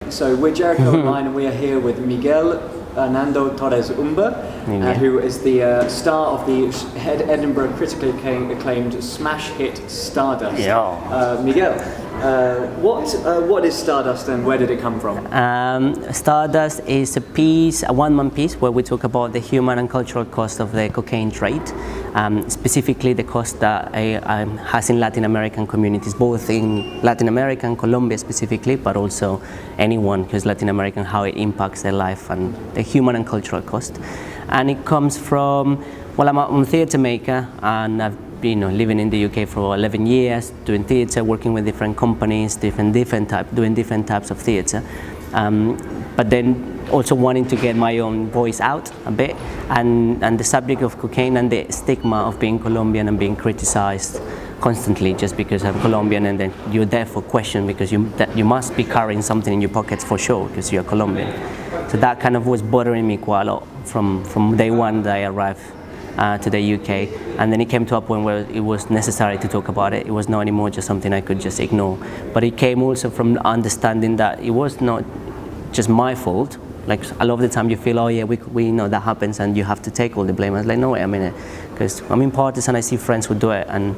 So we're Jericho Online, and we are here with Miguel Hernando Torres Umba, who is the star of the Edinburgh critically acclaimed smash hit Stardust. Yeah. Miguel, what is Stardust and where did it come from? Stardust is a piece, a one-man piece, where we talk about the human and cultural cost of the cocaine trade, specifically the cost that has in Latin American communities, both in Latin America and Colombia specifically, but also anyone who's Latin American, how it impacts their life and the human and cultural cost. And it comes from, well, I'm a theatre maker, and I've been living in the UK for 11 years, doing theatre, working with different companies, doing different types of theatre. But then also wanting to get my own voice out a bit, and the subject of cocaine and the stigma of being Colombian and being criticized constantly just because I'm Colombian, and then you're therefore questioned because you must be carrying something in your pockets for sure because you're Colombian. So that kind of was bothering me quite a lot from day one that I arrived to the UK, and then it came to a point where it was necessary to talk about it. It was not anymore just something I could just ignore, but it came also from understanding that it was not just my fault. Like a lot of the time you feel, oh yeah, we know that happens and you have to take all the blame. I was like, no, wait a minute, because I'm in parties and I see friends who do it, and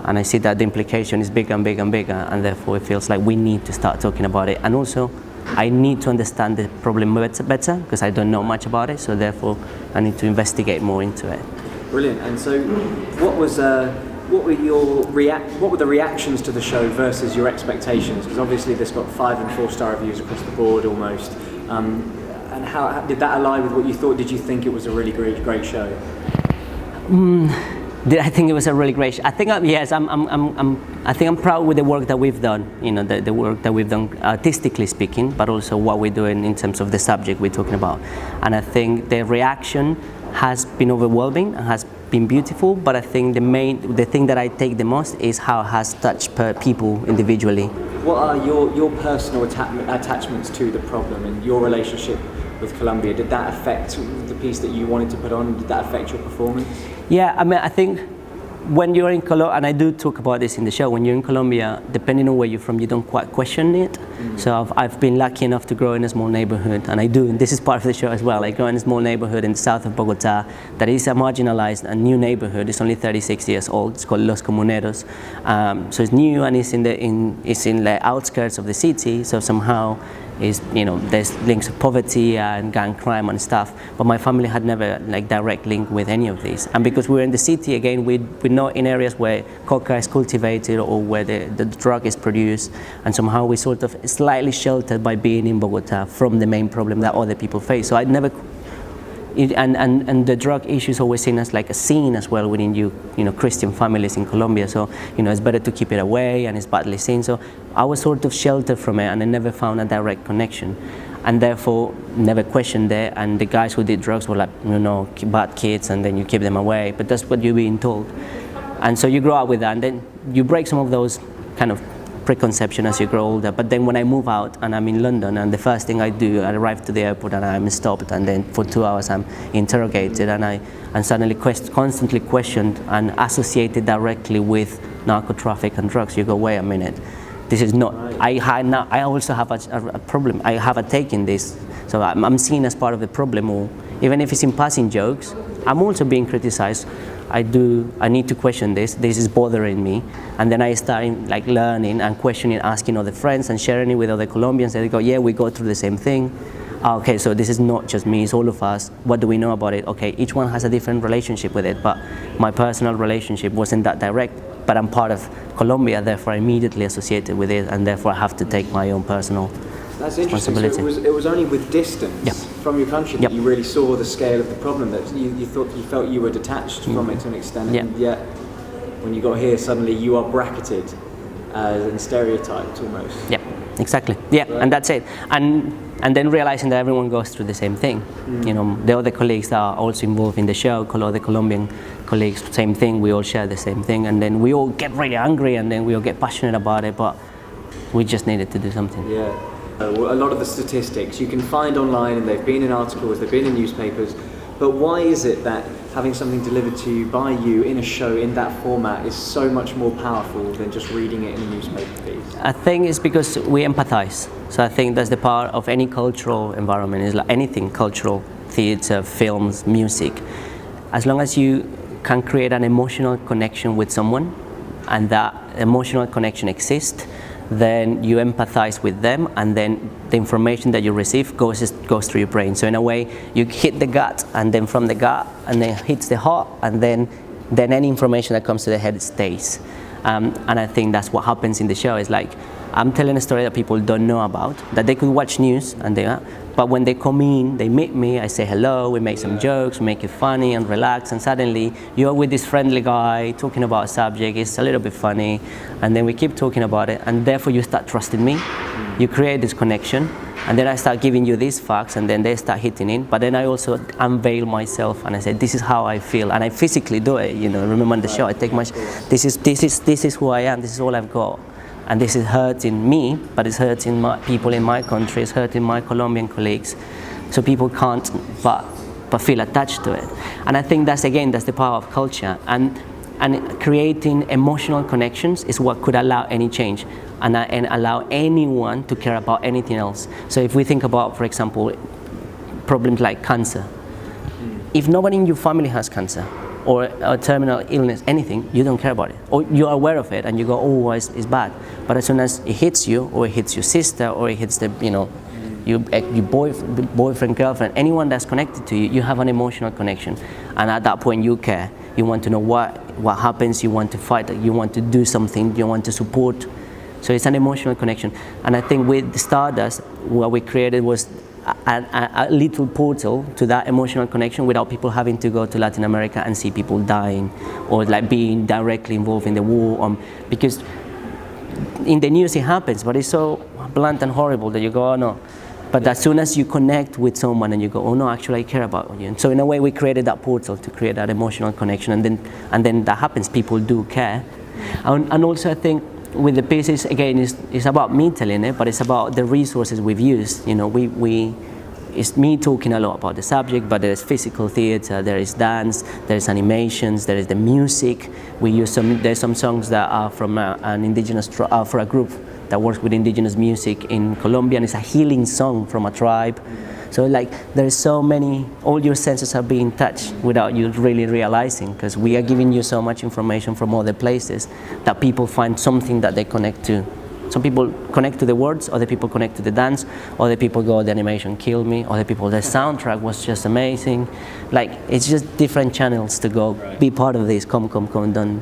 I see that the implication is bigger and bigger and bigger, and therefore it feels like we need to start talking about it. And also I need to understand the problem better because I don't know much about it, so therefore I need to investigate more into it. Brilliant. And so what were the reactions to the show versus your expectations? Because obviously this got 5- and 4-star reviews across the board almost. And how did that align with what you thought? Did you think it was a really great show? Did I think it was a really great show? I think yes. I think I'm proud with the work that we've done. You know, the work that we've done artistically speaking, but also what we're doing in terms of the subject we're talking about. And I think the reaction has been overwhelming and has been beautiful. But I think the thing that I take the most is how it has touched people individually. What are your personal attachments to the problem and your relationship with Colombia? Did that affect the piece that you wanted to put on? Did that affect your performance? Yeah, I mean, I think when you're in Colombia, and I do talk about this in the show, when you're in Colombia, depending on where you're from, you don't quite question it. So I've been lucky enough to grow in a small neighborhood, and I do, and this is part of the show as well. I grow in a small neighborhood in the south of Bogota that is a marginalized and new neighborhood. It's only 36 years old. It's called Los Comuneros. So it's new, and it's in the outskirts of the city. So somehow there's links of poverty and gang crime and stuff, but my family had never direct link with any of these. And because we're in the city, again, we're not in areas where coca is cultivated or where the drug is produced, and somehow we're sort of slightly sheltered by being in Bogota from the main problem that other people face. So I never, and the drug issue is always seen as like a scene as well within Christian families in Colombia. So it's better to keep it away, and it's badly seen. So I was sort of sheltered from it, and I never found a direct connection, and therefore never questioned it. And the guys who did drugs were like, bad kids, and then you keep them away. But that's what you're being told, and so you grow up with that, and then you break some of those kind of preconception as you grow older. But then when I move out and I'm in London, and the first thing I do, I arrive to the airport and I'm stopped, and then for 2 hours I'm interrogated, and suddenly constantly questioned and associated directly with narco traffic and drugs. You go, wait a minute, this is not, I also have a problem, I have a take in this, so I'm seen as part of the problem, or even if it's in passing jokes, I'm also being criticized. I need to question this is bothering me, and then I start learning and questioning, asking other friends and sharing it with other Colombians. They go, yeah, we go through the same thing. Okay, so this is not just me, it's all of us. What do we know about it? Okay, each one has a different relationship with it, but my personal relationship wasn't that direct, but I'm part of Colombia, therefore I'm immediately associated with it, and therefore I have to take my own personal responsibility. So it was only with distance from your country that you really saw the scale of the problem, that you felt you were detached from it to an extent, and yet when you got here suddenly you are bracketed and stereotyped almost. Yeah, exactly. Yeah, right. And that's it. And then realizing that everyone goes through the same thing. The other colleagues that are also involved in the show, the Colombian colleagues, same thing, we all share the same thing, and then we all get really angry, and then we all get passionate about it, but we just needed to do something. Yeah. A lot of the statistics you can find online, and they've been in articles, they've been in newspapers, but why is it that having something delivered to you by you in a show in that format is so much more powerful than just reading it in a newspaper piece? I think it's because we empathize. So I think that's the part of any cultural environment, is like anything cultural, theatre, films, music. As long as you can create an emotional connection with someone, and that emotional connection exists, then you empathize with them, and then the information that you receive goes through your brain. So in a way, you hit the gut, and then from the gut, and then hits the heart, and then any information that comes to the head stays. And I think that's what happens in the show. Is like, I'm telling a story that people don't know about, that they could watch news, and but when they come in, they meet me, I say hello, we make some jokes, we make it funny and relax, and suddenly you're with this friendly guy talking about a subject, it's a little bit funny, and then we keep talking about it, and therefore you start trusting me, you create this connection, and then I start giving you these facts, and then they start hitting in, but then I also unveil myself, and I say, this is how I feel, and I physically do it, remember on the show, I take this is who I am, this is all I've got. And this is hurting me, but it's hurting people in my country, it's hurting my Colombian colleagues. So people can't but feel attached to it. And I think that's the power of culture. And creating emotional connections is what could allow any change and allow anyone to care about anything else. So if we think about, for example, problems like cancer. If nobody in your family has cancer, or a terminal illness, anything, you don't care about it. Or you're aware of it and you go, oh, it's bad. But as soon as it hits you, or it hits your sister, or it hits your boyfriend, girlfriend, anyone that's connected to you, you have an emotional connection. And at that point you care. You want to know what happens, you want to fight, you want to do something, you want to support. So it's an emotional connection. And I think with Stardust, what we created was a little portal to that emotional connection without people having to go to Latin America and see people dying, or like being directly involved in the war. Because in the news it happens, but it's so blunt and horrible that you go, oh no. But as soon as you connect with someone and you go, oh no, actually I care about you. And so in a way we created that portal to create that emotional connection, and then that happens, people do care. And also I think with the pieces, again, it's about me telling it, but it's about the resources we've used. It's me talking a lot about the subject, but there's physical theatre, there is dance, there's animations, there is the music. There's some songs that are from an indigenous for a group that works with indigenous music in Colombia, and it's a healing song from a tribe. So there's so many, all your senses are being touched without you really realizing, because we are giving you so much information from other places that people find something that they connect to. Some people connect to the words, other people connect to the dance, other people go, the animation killed me, other people, the soundtrack was just amazing. It's just different channels to go, be part of this, come, don't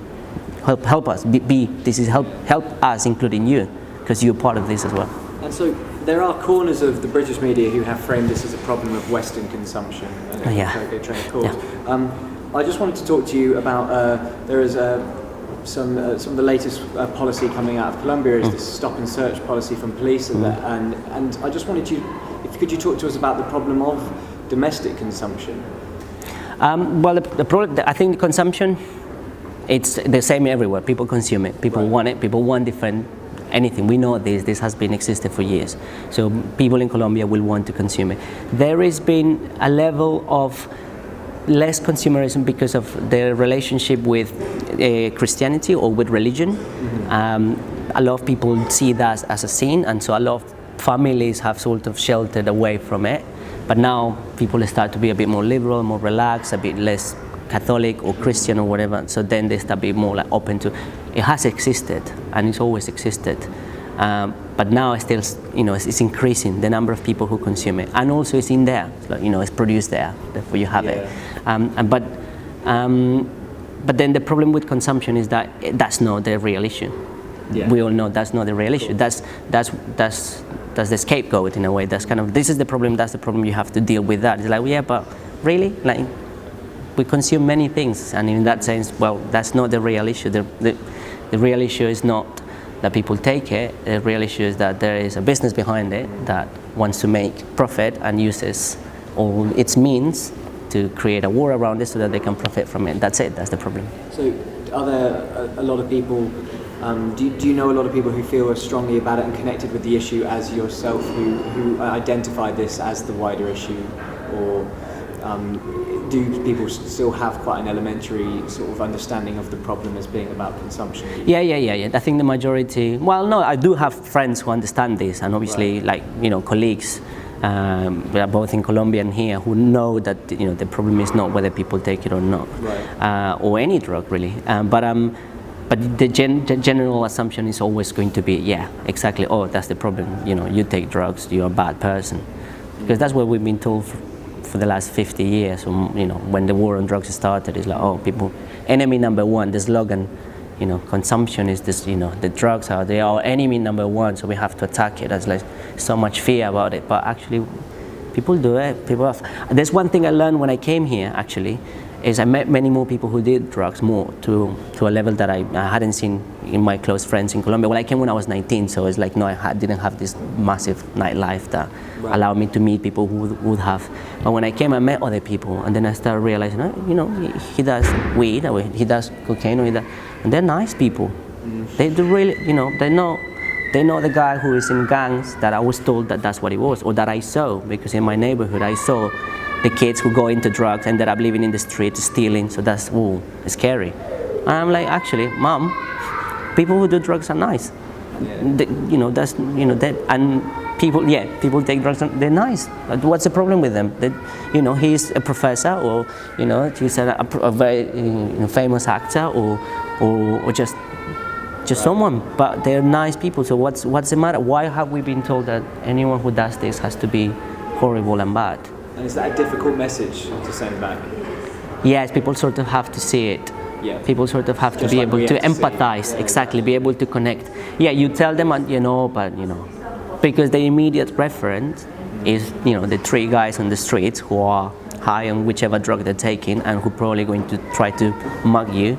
help us, this is help us, including you, because you're part of this as well. And so there are corners of the British media who have framed this as a problem of Western consumption. I just wanted to talk to you about, there is some of the latest policy coming out of Colombia is this stop and search policy from police, and I just wanted could you talk to us about the problem of domestic consumption? Well, the product, I think the consumption, it's the same everywhere. People consume it, people want it, people want different anything. We know this has been existed for years. So people in Colombia will want to consume it. There has been a level of less consumerism because of their relationship with Christianity or with religion. A lot of people see that as a sin, and so a lot of families have sort of sheltered away from it. But now people start to be a bit more liberal, more relaxed, a bit less Catholic or Christian or whatever. So then they start being more open to. It has existed and it's always existed. But now it's still, it's increasing the number of people who consume it, and also it's in there, it's produced there, therefore you have it. But then the problem with consumption is that that's not the real issue. Yeah. We all know that's not the real issue. That's the scapegoat in a way. That's this is the problem. That's the problem. You have to deal with that. It's but really, we consume many things, and in that sense, well, that's not the real issue. The real issue is not that people take it. The real issue is that there is a business behind it that wants to make profit and uses all its means to create a war around it so that they can profit from it. That's it. That's the problem. So, are there a lot of people? Do you know a lot of people who feel as strongly about it and connected with the issue as yourself, who identify this as the wider issue, or do people still have quite an elementary sort of understanding of the problem as being about consumption? Yeah. I think the majority. Well, no, I do have friends who understand this, and obviously, like colleagues, both in Colombia and here, who know that the problem is not whether people take it or not, or any drug really. But the general assumption is always going to be, yeah, exactly. Oh, that's the problem. You take drugs, you're a bad person, because that's what we've been told for the last 50 years. When the war on drugs started, it's like, oh, people, enemy number one. The slogan, consumption is this. The drugs they are enemy number one, so we have to attack it. There's like so much fear about it, but actually, people do it. There's one thing I learned when I came here. Actually, is I met many more people who did drugs more to a level that I hadn't seen in my close friends in Colombia. Well, I came when I was 19, so it's like, no, I didn't have this massive nightlife that allowed me to meet people who would have. But when I came, I met other people, and then I started realizing, he does weed, or he does cocaine, and they're nice people. They do really, they know the guy who is in gangs that I was told that that's what he was, or that I saw, because in my neighborhood I saw the kids who go into drugs ended up living in the street stealing, so that's scary. And I'm like, actually, Mom, people who do drugs are nice. And people take drugs and they're nice. What's the problem with them? He's a professor, or he's a very famous actor, or just someone, but they're nice people. So what's the matter? Why have we been told that anyone who does this has to be horrible and bad? And is that a difficult message to send back? Yes, people sort of have to see it. Yeah. People sort of have to be able to empathize, exactly, be able to connect. Yeah, you tell them, because the immediate reference is, the three guys on the streets who are high on whichever drug they're taking and who probably going to try to mug you.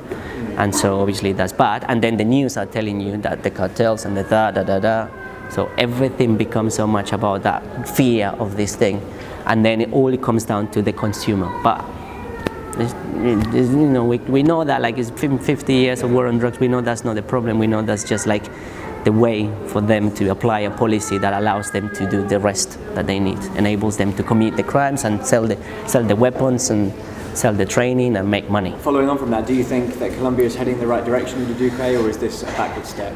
And so obviously that's bad. And then the news are telling you that the cartels and the da. So everything becomes so much about that fear of this thing. And then it comes down to the consumer. But we know that like it's 50 years of war on drugs. We know that's not the problem. We know that's just like the way for them to apply a policy that allows them to do the rest that they need, enables them to commit the crimes and sell the weapons and sell the training and make money. Following on from that, do you think that Colombia is heading in the right direction in the UK, or is this a backward step?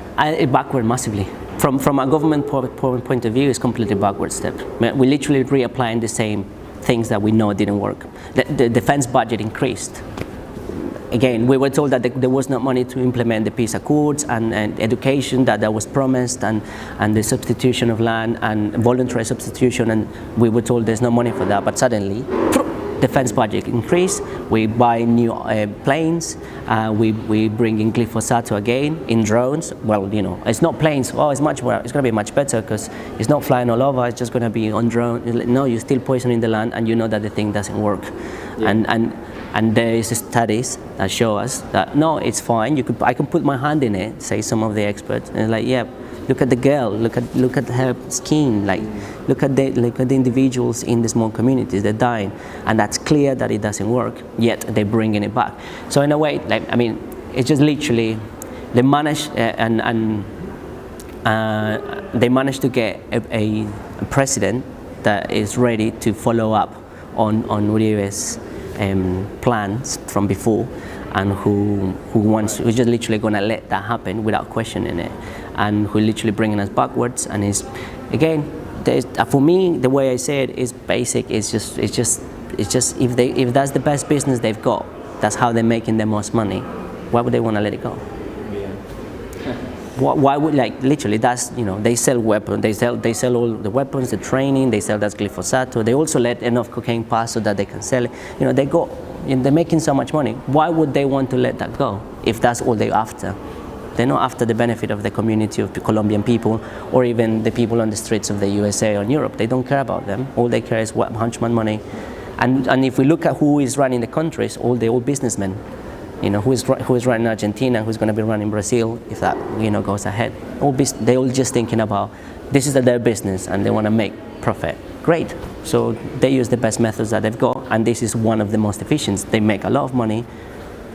Backward massively. From a government point of view, it's completely backward step. We're literally reapplying the same things that we know didn't work. The defense budget increased. Again, we were told that there was not money to implement the peace accords and education that was promised, and the substitution of land and voluntary substitution, and we were told there's no money for that, but suddenly, defense budget increase, we buy new planes, we bring in glyphosate again in drones. Well, it's not planes. It's much more. It's going to be much better because it's not flying all over. It's just going to be on drone. No, you're still poisoning the land, and you know that the thing doesn't work. Yeah. And there is studies that show us that no, it's fine. I can put my hand in it, say some of the experts, and like, yeah. Look at the girl. Look at her skin. Like, look at the individuals in the small communities. They're dying, and that's clear that it doesn't work. Yet they're bringing it back. So in a way, it's just literally they managed they managed to get a president that is ready to follow up on Uribe's plans from before, and who's just literally going to let that happen without questioning it, and who literally bringing us backwards. And is again, for me, the way I say it is basic. It's just if that's the best business they've got, that's how they're making the most money. Why would they want to let it go? Yeah. Why would, literally, that's, they sell weapons, they sell all the weapons, the training, they sell that glyphosate. They also let enough cocaine pass so that they can sell it. They're making so much money. Why would they want to let that go if that's all they're after? They're not after the benefit of the community of the Colombian people, or even the people on the streets of the USA or Europe. They don't care about them. All they care is how much money. And if we look at who is running the countries, all businessmen. Who is running Argentina, who's going to be running Brazil if that goes ahead. They're all just thinking about this is their business and they want to make profit. Great. So they use the best methods that they've got, and this is one of the most efficient. They make a lot of money,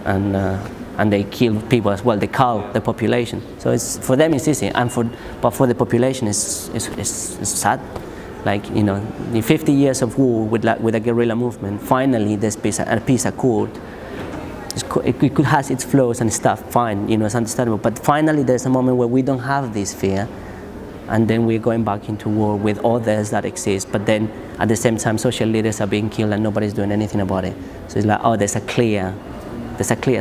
and they kill people as well. They cull the population. So for them it's easy, but for the population it's sad. like, you know, in 50 years of war with a guerrilla movement, finally there's a peace accord. It could have its flaws and stuff, fine, you know, it's understandable. But finally there's a moment where we don't have this fear, and then we're going back into war with others that exist. But then at the same time, social leaders are being killed and nobody's doing anything about it. So it's like, oh, there's a clear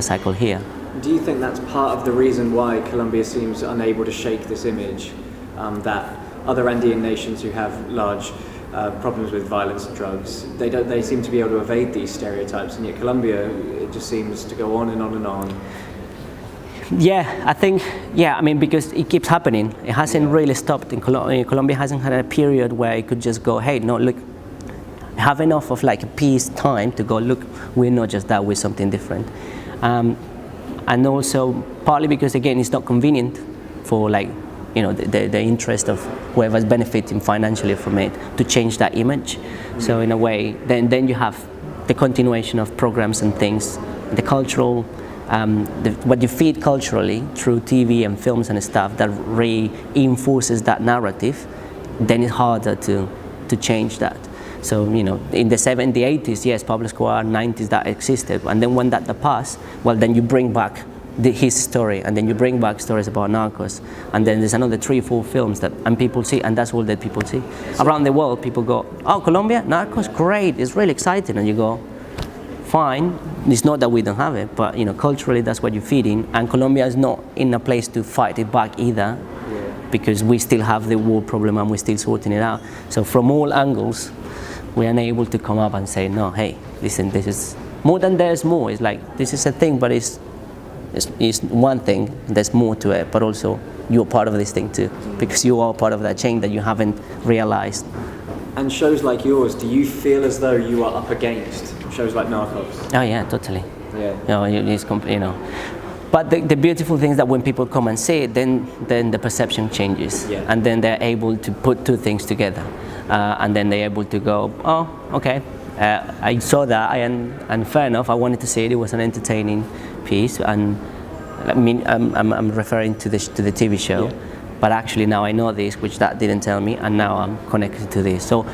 cycle here. Do you think that's part of the reason why Colombia seems unable to shake this image, that other Andean nations who have large problems with violence and drugs, they seem to be able to evade these stereotypes, and yet Colombia, it just seems to go on and on and on? Yeah, I think, I mean, because it keeps happening. It hasn't really stopped. In Colombia hasn't had a period where it could just go, hey, no, look, have enough of like a peace time to go, look, we're not just that, we're something different. And also partly because, again, it's not convenient for, like, you know, the interest of whoever's benefiting financially from it to change that image. So in a way, then you have the continuation of programs and things, the cultural, what you feed culturally through TV and films and stuff that reinforces that narrative, then it's harder to change that. So, you know, in the 70s, 80s, yes, Pablo Escobar, 90s, that existed. And then when that passed, well, then you bring back his story, and then you bring back stories about narcos. And then there's another 3-4 films and people see, and that's all that people see. Around the world, people go, oh, Colombia, narcos, great, it's really exciting. And you go, fine, it's not that we don't have it, but, you know, culturally that's what you're feeding. And Colombia is not in a place to fight it back either, because we still have the war problem and we're still sorting it out. So from all angles, we're unable to come up and say, no, hey, listen, this is more than there's more. It's like, this is a thing, but it's one thing, there's more to it, but also you're part of this thing too, because you are part of that chain that you haven't realized. And shows like yours, do you feel as though you are up against shows like Narcos? Oh yeah, totally. Yeah. You know. But the beautiful thing is that when people come and see it, then the perception changes, and then they're able to put two things together, and then they're able to go, oh, okay, I saw that, and fair enough, I wanted to see it. It was an entertaining piece, and I mean, I'm referring to the TV show, but actually now I know this, which that didn't tell me, and now I'm connected to this. So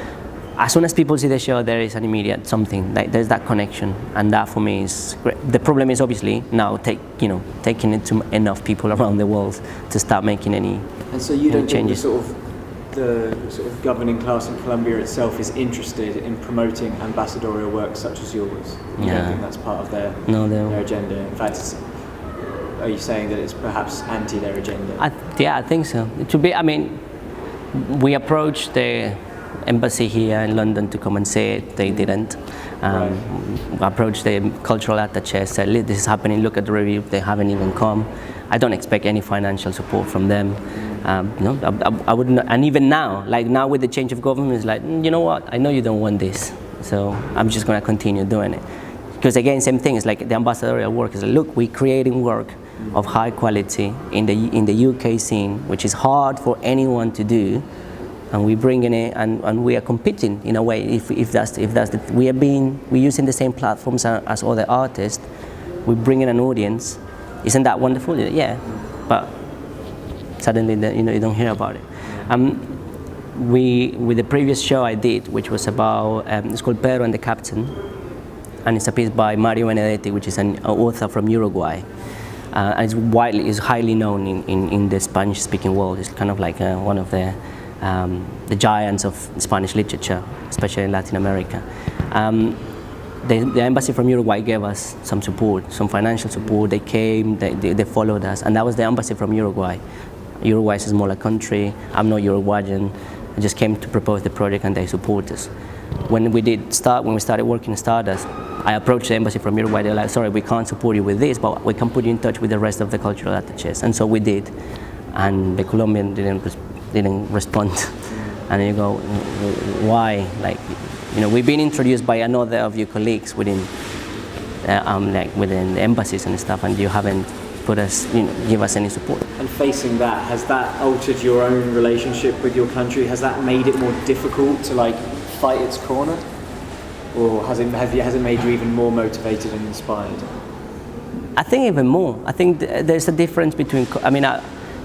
as soon as people see the show, there is an immediate something, like there's that connection, and that for me is great. The problem is obviously now taking it to enough people around the world to start making any changes. And so you don't think the sort of governing class in Colombia itself is interested in promoting ambassadorial work such as yours? You don't think that's part of their agenda? In fact, are you saying that it's perhaps anti their agenda? I think so. I mean, we approached the embassy here in London to come and say it. They didn't. Approached the cultural attaché, said, this is happening, look at the review. They haven't even come. I don't expect any financial support from them. No, I wouldn't. And even now, like now with the change of government, it's like, you know what, I know you don't want this, so I'm just going to continue doing it. Because again, same thing, it's like the ambassadorial work is like, look, we're creating work of high quality in the UK scene, which is hard for anyone to do, and we're bringing it, and we are competing in a way. If that's we're using the same platforms as other artists, we're bringing an audience. Isn't that wonderful? Yeah, but suddenly you don't hear about it. With the previous show I did, which was about it's called Pedro and the Captain, and it's a piece by Mario Benedetti, which is an author from Uruguay. And it's highly known in the Spanish-speaking world. It's kind of like one of the giants of Spanish literature, especially in Latin America. The embassy from Uruguay gave us some support, some financial support. They came, they followed us, and that was the embassy from Uruguay. Uruguay is a smaller country. I'm not Uruguayan. I just came to propose the project, and they support us. When we started working in Stardust, I approached the embassy from Uruguay. They're like, sorry, we can't support you with this, but we can put you in touch with the rest of the cultural attachés. And so we did, and the Colombian didn't respond. And you go, why? Like, we've been introduced by another of your colleagues within the embassies and stuff, and you haven't give us any support. And facing that, has that altered your own relationship with your country? Has that made it more difficult to fight its corner, or has it made you even more motivated and inspired? I think even more. I think there's a difference between.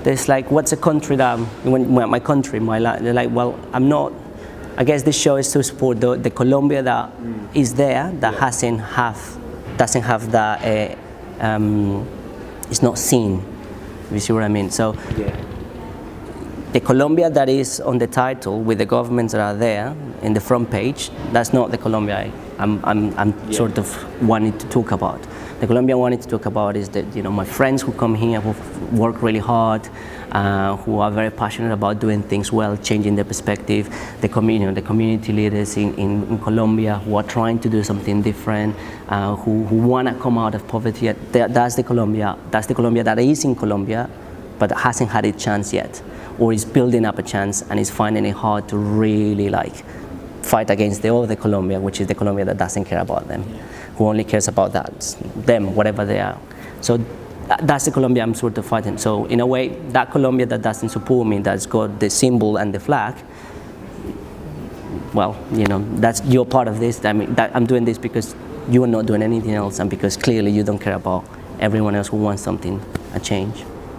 there's what's a country that my country, my life. They're like, well, I'm not I guess this show is to support the Colombia that is there, that doesn't have that, it's not seen. You see what I mean? So the Colombia that is on the title with the governments that are there in the front page, that's not the Colombia I'm sort of wanting to talk about. The Colombia I wanted to talk about is that, you know, my friends who come here, who work really hard, who are very passionate about doing things well, changing their perspective, the community leaders in Colombia who are trying to do something different, who want to come out of poverty. That's the Colombia that is in Colombia, but hasn't had a chance yet, or is building up a chance and is finding it hard to really fight against the other Colombia, which is the Colombia that doesn't care about them, who only cares about them, whatever they are. So that's the Colombia I'm sort of fighting. So in a way, that Colombia that doesn't support me, that's got the symbol and the flag, well, you know, you're part of this. I mean, I'm doing this because you are not doing anything else, and because clearly you don't care about everyone else who wants something, a change.